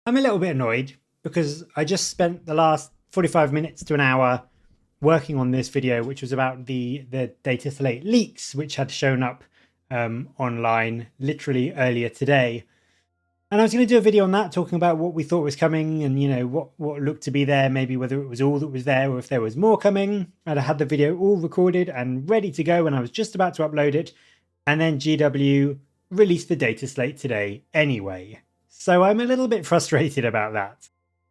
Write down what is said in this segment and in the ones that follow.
I'm a little bit annoyed because I just spent the last 45 minutes to an hour working on this video, which was about the Dataslate leaks, which had shown up online literally earlier today. And I was going to do a video on that, talking about what we thought was coming and, what looked to be there, maybe whether it was all that was there or if there was more coming. And I had the video all recorded and ready to go, and I was just about to upload it. And then GW released the Dataslate today anyway. So I'm a little bit frustrated about that.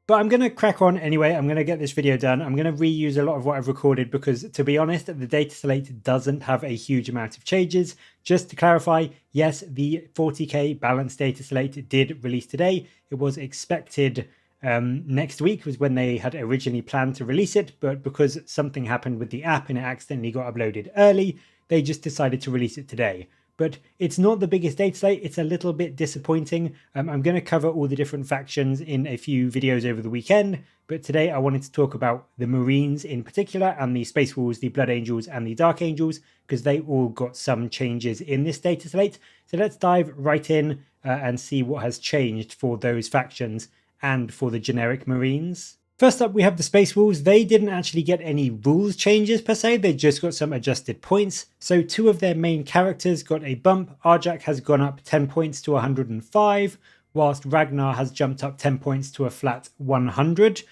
But I'm going to crack on anyway. I'm going to get this video done. I'm going to reuse a lot of what I've recorded because, to be honest, the Dataslate doesn't have a huge amount of changes. Just to clarify, yes, the 40k balanced Dataslate did release today. It was expected next week was when they had originally planned to release it, but because something happened with the app and it accidentally got uploaded early, they just decided to release it today. But it's not the biggest Dataslate. It's a little bit disappointing. I'm going to cover all the different factions in a few videos over the weekend, but today I wanted to talk about the Marines in particular, and the Space Wolves, the Blood Angels, and the Dark Angels, because they all got some changes in this Dataslate. So let's dive right in and see what has changed for those factions and for the generic Marines. First up, we have the Space Wolves. They didn't actually get any rules changes per se, they just got some adjusted points. So two of their main characters got a bump. Arjak has gone up 10 points to 105, whilst Ragnar has jumped up 10 points to a flat 100.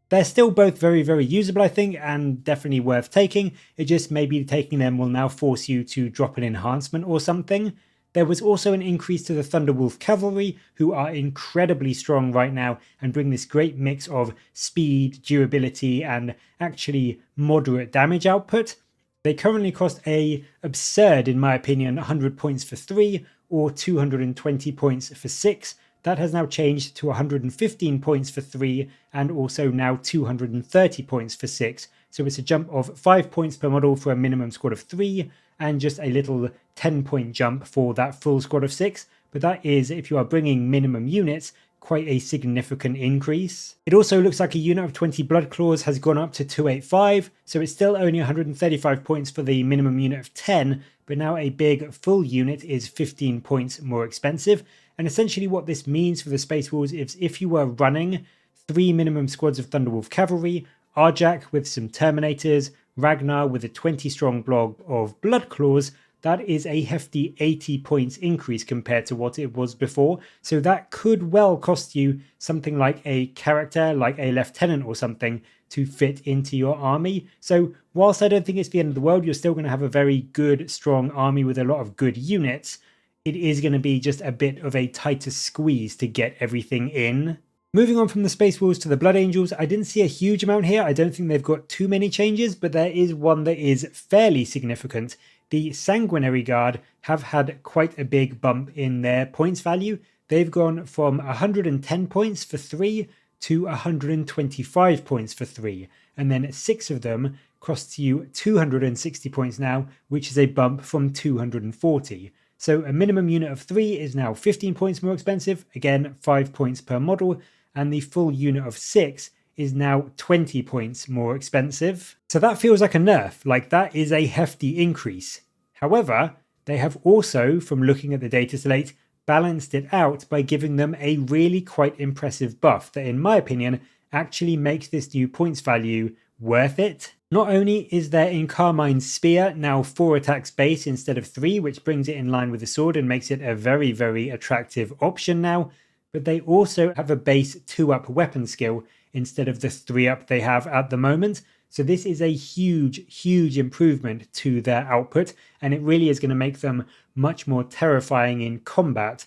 They're still both very, very usable, I think, and definitely worth taking. It just maybe taking them will now force you to drop an enhancement or something. There was also an increase to the Thunderwolf Cavalry, who are incredibly strong right now and bring this great mix of speed, durability, and actually moderate damage output. They currently cost a absurd, in my opinion, 100 points for 3 or 220 points for 6. That has now changed to 115 points for 3 and also now 230 points for 6. So it's a jump of 5 points per model for a minimum squad of 3 and just a little 10-point jump for that full squad of 6. But that is, if you are bringing minimum units, quite a significant increase. It also looks like a unit of 20 Blood Claws has gone up to 285, so it's still only 135 points for the minimum unit of 10, but now a big full unit is 15 points more expensive. And essentially what this means for the Space Wolves is if you were running 3 minimum squads of Thunderwolf Cavalry, Arjak with some Terminators, Ragnar with a 20 strong blob of Blood Claws, that is a hefty 80 points increase compared to what it was before. So that could well cost you something like a character, like a lieutenant or something, to fit into your army. So whilst I don't think it's the end of the world, you're still going to have a very good, strong army with a lot of good units. It is going to be just a bit of a tighter squeeze to get everything in. Moving on from the Space Wolves to the Blood Angels, I didn't see a huge amount here. I don't think they've got too many changes, but there is one that is fairly significant. The Sanguinary Guard have had quite a big bump in their points value. They've gone from 110 points for 3 to 125 points for 3. And then 6 of them cost you 260 points now, which is a bump from 240. So a minimum unit of 3 is now 15 points more expensive, again 5 points per model, and the full unit of 6 is now 20 points more expensive. So that feels like a nerf, like that is a hefty increase. However, they have also, from looking at the Dataslate, balanced it out by giving them a really quite impressive buff that, in my opinion, actually makes this new points value worth it. Not only is their Encarmine Spear now 4 attacks base instead of 3, which brings it in line with the sword and makes it a very, very attractive option now, but they also have a base 2-up weapon skill instead of the 3-up they have at the moment. So this is a huge, huge improvement to their output, and it really is going to make them much more terrifying in combat.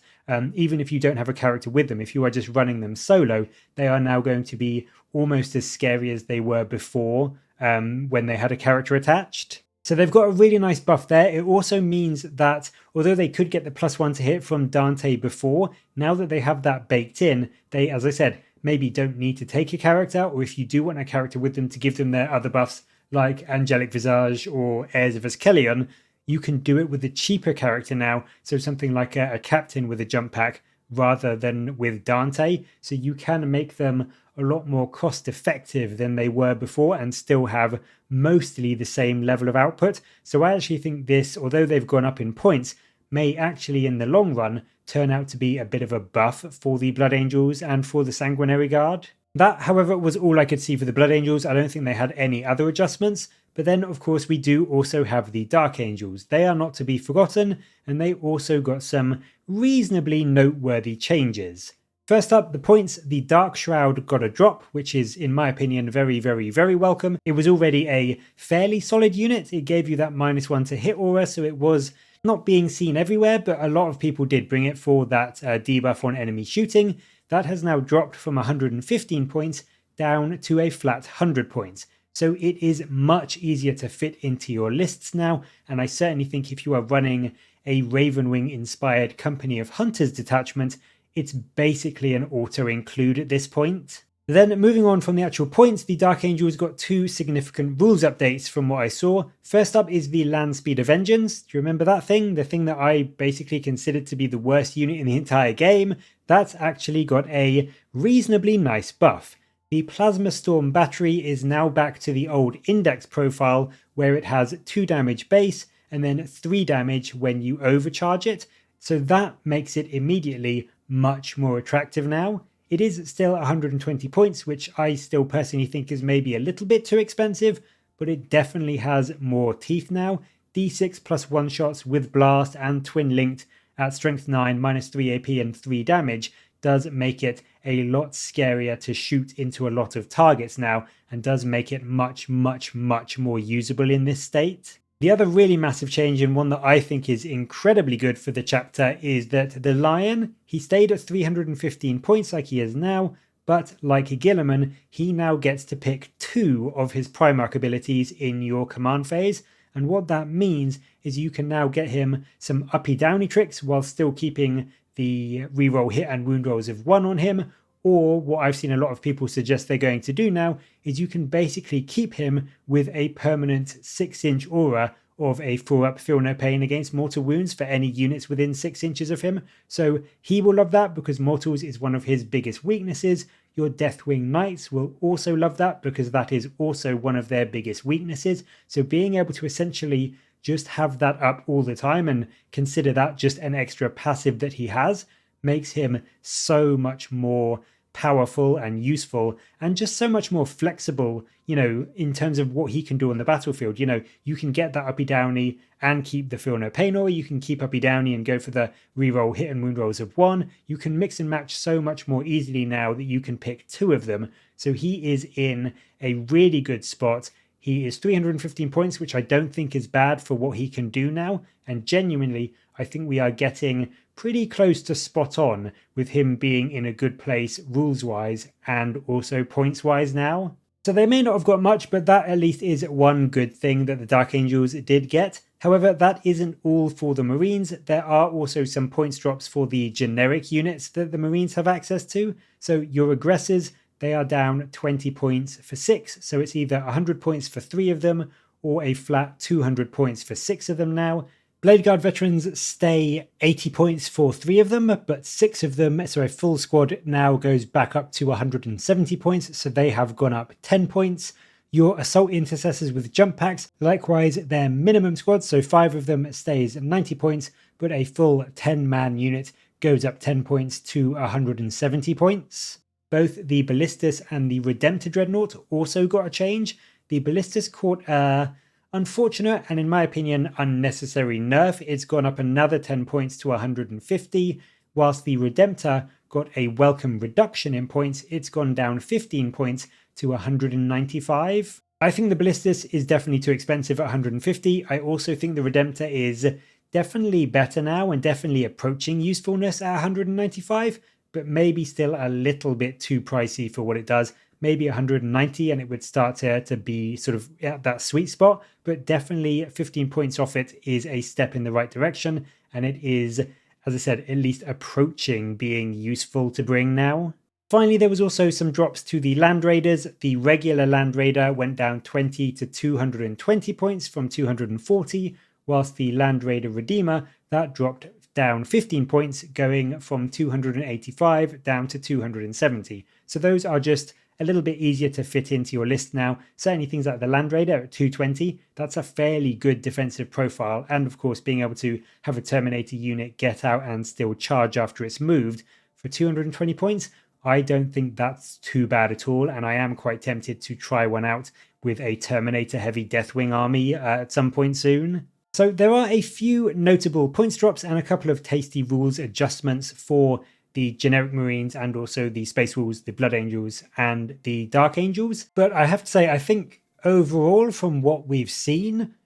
Even if you don't have a character with them, if you are just running them solo, they are now going to be almost as scary as they were before when they had a character attached. So they've got a really nice buff there. It also means that although they could get the +1 to hit from Dante before, now that they have that baked in, they, as I said, maybe don't need to take a character, or if you do want a character with them to give them their other buffs like Angelic Visage or Heirs of Askelion, you can do it with a cheaper character now, so something like a captain with a jump pack rather than with Dante. So you can make them a lot more cost effective than they were before and still have mostly the same level of output. So I actually think this, although they've gone up in points, may actually in the long run turn out to be a bit of a buff for the Blood Angels and for the Sanguinary Guard. That, however, was all I could see for the Blood Angels. I don't think they had any other adjustments. But then, of course, we do also have the Dark Angels. They are not to be forgotten, and they also got some reasonably noteworthy changes. First up, the points, the Dark Shroud got a drop, which is, in my opinion, very, very, very welcome. It was already a fairly solid unit. It gave you that -1 to hit aura, so it was not being seen everywhere, but a lot of people did bring it for that debuff on enemy shooting. That has now dropped from 115 points down to a flat 100 points. So it is much easier to fit into your lists now, and I certainly think if you are running a Ravenwing inspired Company of Hunters detachment, it's basically an auto-include at this point. Then moving on from the actual points, the Dark Angels got 2 significant rules updates from what I saw. First up is the Land Speed of Vengeance. Do you remember that thing? The thing that I basically considered to be the worst unit in the entire game? That's actually got a reasonably nice buff. The Plasma Storm battery is now back to the old index profile where it has 2 damage base and then 3 damage when you overcharge it. So that makes it immediately much more attractive now. It is still 120 points, which I still personally think is maybe a little bit too expensive, but it definitely has more teeth now. D6 plus 1 shots with blast and twin linked at strength 9, -3 AP and 3 damage does make it a lot scarier to shoot into a lot of targets now, and does make it much, much, much more usable in this state. The other really massive change, and one that I think is incredibly good for the chapter, is that the Lion, he stayed at 315 points like he is now, but like Guilliman, he now gets to pick 2 of his Primarch abilities in your command phase, and what that means is you can now get him some uppy downy tricks while still keeping the reroll hit and wound rolls of 1 on him, or what I've seen a lot of people suggest they're going to do now is you can basically keep him with a permanent 6-inch aura of a 4-up Feel No Pain against mortal wounds for any units within 6 inches of him. So he will love that because mortals is one of his biggest weaknesses. Your Deathwing Knights will also love that because that is also one of their biggest weaknesses. So being able to essentially just have that up all the time and consider that just an extra passive that he has makes him so much more powerful and useful and just so much more flexible, you know, in terms of what he can do on the battlefield. You know, you can get that uppy downy and keep the Feel No Pain, or you can keep uppy downy and go for the reroll hit and wound rolls of 1. You can mix and match so much more easily now that you can pick 2 of them. So he is in a really good spot. He is 315 points, which I don't think is bad for what he can do now. And genuinely, I think we are getting pretty close to spot on with him being in a good place rules-wise and also points-wise now. So they may not have got much, but that at least is one good thing that the Dark Angels did get. However, that isn't all for the Marines. There are also some points drops for the generic units that the Marines have access to. So your aggressors, they are down 20 points for 6. So it's either 100 points for 3 of them or a flat 200 points for 6 of them now. Blade Guard veterans stay 80 points for 3 of them, but 6 of them, so a full squad now goes back up to 170 points, so they have gone up 10 points. Your Assault Intercessors with jump packs, likewise their minimum squad, so 5 of them stays 90 points, but a full 10-man unit goes up 10 points to 170 points. Both the Ballistus and the Redemptor Dreadnought also got a change. The Ballistus caught a unfortunate and, in my opinion, unnecessary nerf. It's gone up another 10 points to 150, whilst the Redemptor got a welcome reduction in points. It's gone down 15 points to 195. I think the Ballistus is definitely too expensive at 150. I also think the Redemptor is definitely better now and definitely approaching usefulness at 195, but maybe still a little bit too pricey for what it does. Maybe 190 and it would start to be sort of at that sweet spot, but definitely 15 points off it is a step in the right direction, and it is, as I said, at least approaching being useful to bring now. Finally, there was also some drops to the Land Raiders. The regular Land Raider went down 20 to 220 points from 240, whilst the Land Raider Redeemer, that dropped down 15 points, going from 285 down to 270. So those are just a little bit easier to fit into your list now. Certainly things like the Land Raider at 220, that's a fairly good defensive profile. And of course, being able to have a Terminator unit get out and still charge after it's moved for 220 points, I don't think that's too bad at all. And I am quite tempted to try one out with a Terminator heavy Deathwing army at some point soon. So there are a few notable points drops and a couple of tasty rules adjustments for the generic Marines and also the Space Wolves, the Blood Angels and the Dark Angels. But I have to say, I think overall from what we've seen,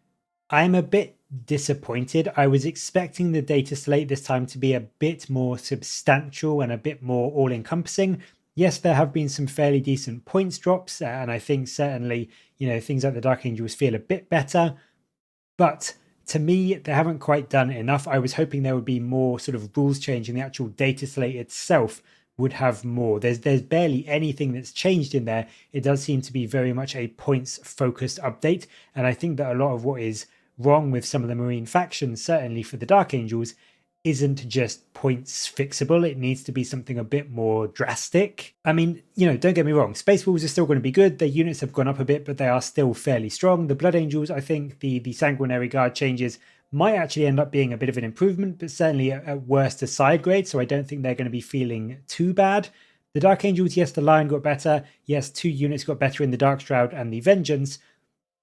I'm a bit disappointed. I was expecting the data slate this time to be a bit more substantial and a bit more all-encompassing. Yes, there have been some fairly decent points drops, and I think certainly, things like the Dark Angels feel a bit better. But to me, they haven't quite done enough. I was hoping there would be more sort of rules change and the actual data slate itself would have more. There's barely anything that's changed in there. It does seem to be very much a points focused update. And I think that a lot of what is wrong with some of the Marine factions, certainly for the Dark Angels, isn't just points fixable. It needs to be something a bit more drastic. I mean, don't get me wrong, Space Wolves are still going to be good. Their units have gone up a bit, but they are still fairly strong. The Blood Angels, I think the Sanguinary Guard changes might actually end up being a bit of an improvement, but certainly at worst a side grade, so I don't think they're going to be feeling too bad. The Dark Angels, yes, the Lion got better. Yes, 2 units got better in the Dark Shroud and the Vengeance.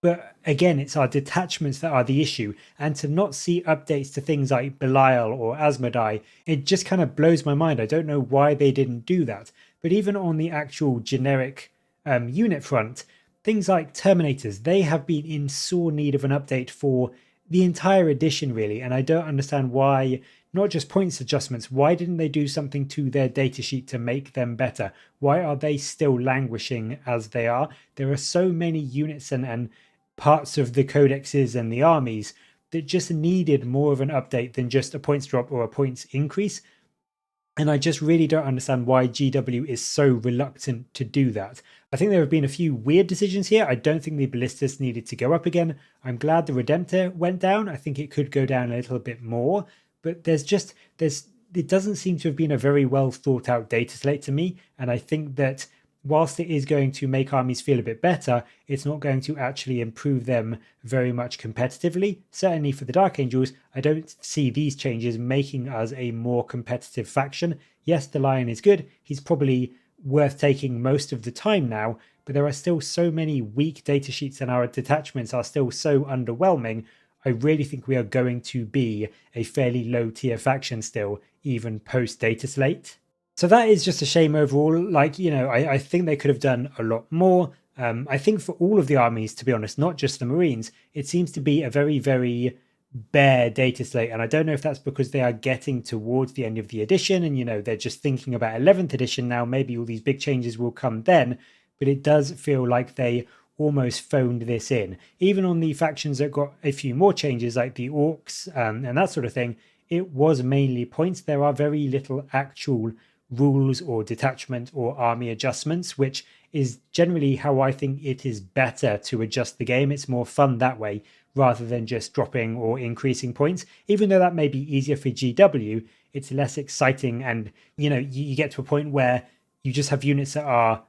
But again, it's our detachments that are the issue. And to not see updates to things like Belial or Asmodai, it just kind of blows my mind. I don't know why they didn't do that. But even on the actual generic unit front, things like Terminators, they have been in sore need of an update for the entire edition, really. And I don't understand why, not just points adjustments, why didn't they do something to their datasheet to make them better? Why are they still languishing as they are? There are so many units and parts of the codexes and the armies that just needed more of an update than just a points drop or a points increase. And I just really don't understand why GW is so reluctant to do that. I think there have been a few weird decisions here. I don't think the Ballistas needed to go up again. I'm glad the Redemptor went down. I think it could go down a little bit more. But it doesn't seem to have been a very well thought out data slate to me. And I think that whilst it is going to make armies feel a bit better, it's not going to actually improve them very much competitively. Certainly for the Dark Angels, I don't see these changes making us a more competitive faction. Yes, the Lion is good. He's probably worth taking most of the time now, but there are still so many weak datasheets and our detachments are still so underwhelming. I really think we are going to be a fairly low tier faction still, even post data slate. So that is just a shame overall. I think they could have done a lot more. I think for all of the armies, to be honest, not just the Marines, it seems to be a very, very bare data slate. And I don't know if that's because they are getting towards the end of the edition and, they're just thinking about 11th edition now. Maybe all these big changes will come then. But it does feel like they almost phoned this in. Even on the factions that got a few more changes, like the Orcs and that sort of thing, it was mainly points. There are very little actual rules or detachment or army adjustments, which is generally how I think it is better to adjust the game. It's more fun that way rather than just dropping or increasing points. Even though that may be easier for GW, it's less exciting and you get to a point where you just have units that are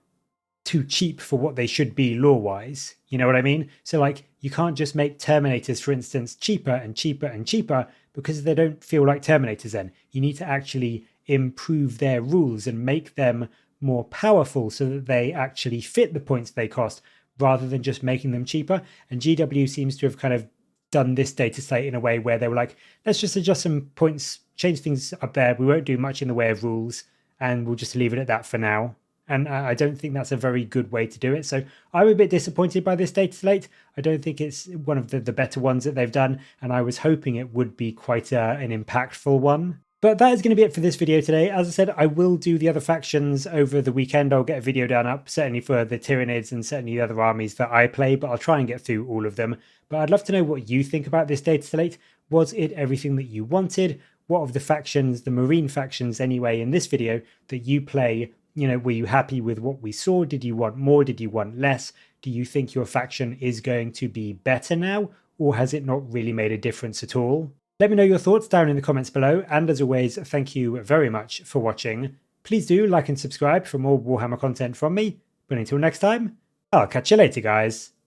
too cheap for what they should be lore-wise. You know what I mean? So you can't just make Terminators, for instance, cheaper and cheaper and cheaper because they don't feel like Terminators then. You need to actually improve their rules and make them more powerful so that they actually fit the points they cost rather than just making them cheaper. And GW seems to have kind of done this data slate in a way where they were like, let's just adjust some points, change things up there. We won't do much in the way of rules and we'll just leave it at that for now. And I don't think that's a very good way to do it. So I'm a bit disappointed by this data slate. I don't think it's one of the better ones that they've done. And I was hoping it would be quite an impactful one. But that is going to be it for this video today. As I said, I will do the other factions over the weekend. I'll get a video done up, certainly for the Tyranids and certainly the other armies that I play, but I'll try and get through all of them. But I'd love to know what you think about this data slate. Was it everything that you wanted? What of the factions, the Marine factions anyway, in this video that you play, were you happy with what we saw? Did you want more? Did you want less? Do you think your faction is going to be better now? Or has it not really made a difference at all? Let me know your thoughts down in the comments below, and as always, thank you very much for watching. Please do like and subscribe for more Warhammer content from me, But until next time, I'll catch you later, guys.